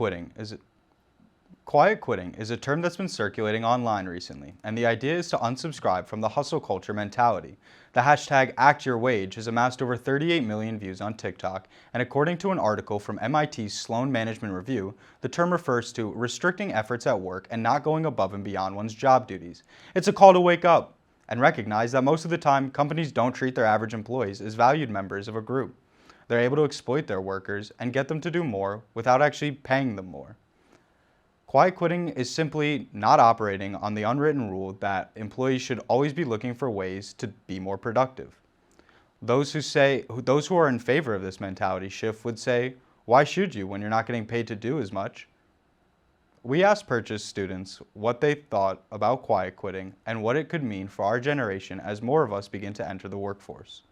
quitting is Quiet quitting is a term that's been circulating online recently, and the idea is to unsubscribe from the hustle culture mentality. The hashtag #ActYourWage has amassed over 38 million views on TikTok, and according to an article from MIT's Sloan Management Review, the term refers to restricting efforts at work and not going above and beyond one's job duties. It's a call to wake up and recognize that most of the time, companies don't treat their average employees as valued members of a group. They're able to exploit their workers and get them to do more without actually paying them more. Quiet quitting is simply not operating on the unwritten rule that employees should always be looking for ways to be more productive. Those who are in favor of this mentality shift would say, why should you when you're not getting paid to do as much? We asked Purchase students what they thought about quiet quitting and what it could mean for our generation as more of us begin to enter the workforce.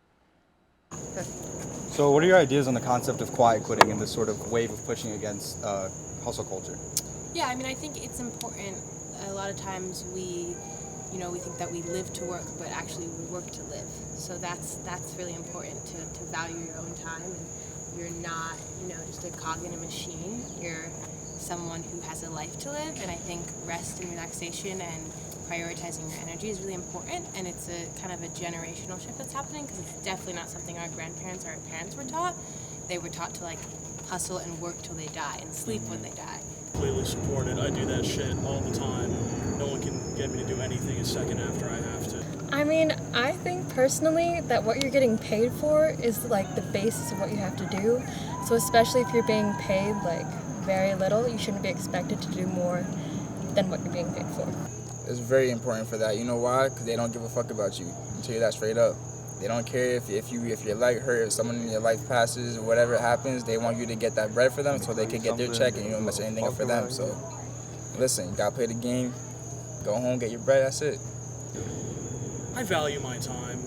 So what are your ideas on the concept of quiet quitting and this sort of wave of pushing against hustle culture? Yeah, I mean, I think it's important. A lot of times we think that we live to work, but actually we work to live. So that's really important to value your own time. And you're not, just a cog in a machine. You're someone who has a life to live. And I think rest and relaxation and prioritizing your energy is really important. And it's a kind of a generational shift that's happening because it's definitely not something our grandparents or our parents were taught. They were taught to hustle and work till they die and sleep when they die. Completely support it. I do that shit all the time. No one can get me to do anything a second after I have to. I mean, I think personally that what you're getting paid for is the basis of what you have to do. So especially if you're being paid very little, you shouldn't be expected to do more than what you're being paid for. It's very important for that. You know why? Because they don't give a fuck about you. I'll tell you that straight up. They don't care if your leg hurt, if someone in your life passes, or whatever happens. They want you to get that bread for them so they can get their check and you don't mess anything up for them. So, listen, you gotta play the game, go home, get your bread, that's it. I value my time.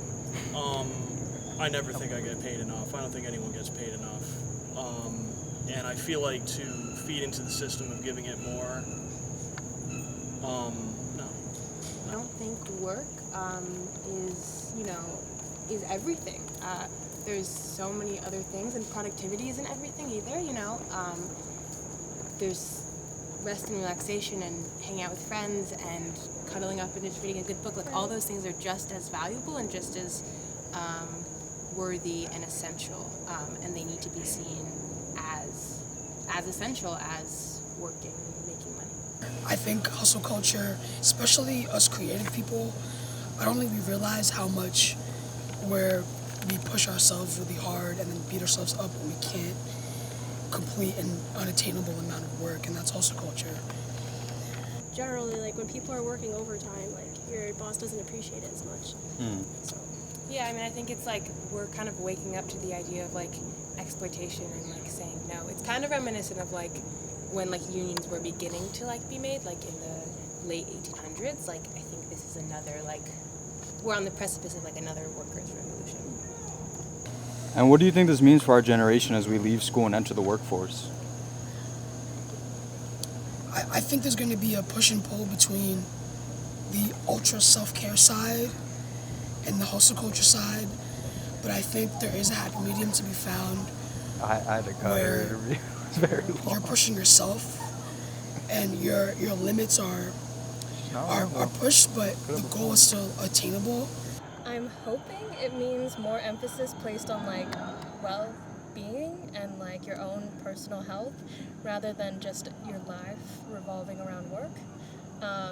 I never think I get paid enough. I don't think anyone gets paid enough. And I feel like to feed into the system of giving it more, no. I don't think work is everything. There's so many other things, and productivity isn't everything either, There's rest and relaxation and hanging out with friends and cuddling up and just reading a good book. All those things are just as valuable and just as worthy and essential, and they need to be seen as essential as working and making money. I think hustle culture, especially us creative people, I don't think we realize how much we push ourselves really hard and then beat ourselves up when we can't complete an unattainable amount of work, and that's hustle culture. Generally, when people are working overtime, your boss doesn't appreciate it as much. So. Yeah, I mean, I think it's we're kind of waking up to the idea of exploitation and saying no. It's kind of reminiscent of when unions were beginning to be made, in the late 1800s. I think this is another we're on the precipice of another workers' revolution. And what do you think this means for our generation as we leave school and enter the workforce? I think there's going to be a push and pull between the ultra self-care side and the hustle culture side, but I think there is a happy medium to be found. I had to cut your interview. It was very long. You're pushing yourself, and your limits are pushed, but the goal is still attainable. I'm hoping it means more emphasis placed on well-being and your own personal health rather than just your life revolving around work.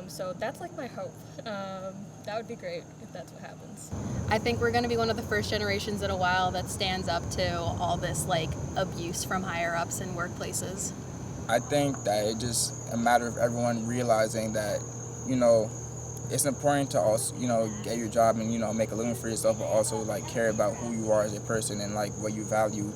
So that's my hope. That would be great if that's what happens. I think we're going to be one of the first generations in a while that stands up to all this abuse from higher ups in workplaces. I think that it's just a matter of everyone realizing that, it's important to also, get your job and, make a living for yourself, but also care about who you are as a person and what you value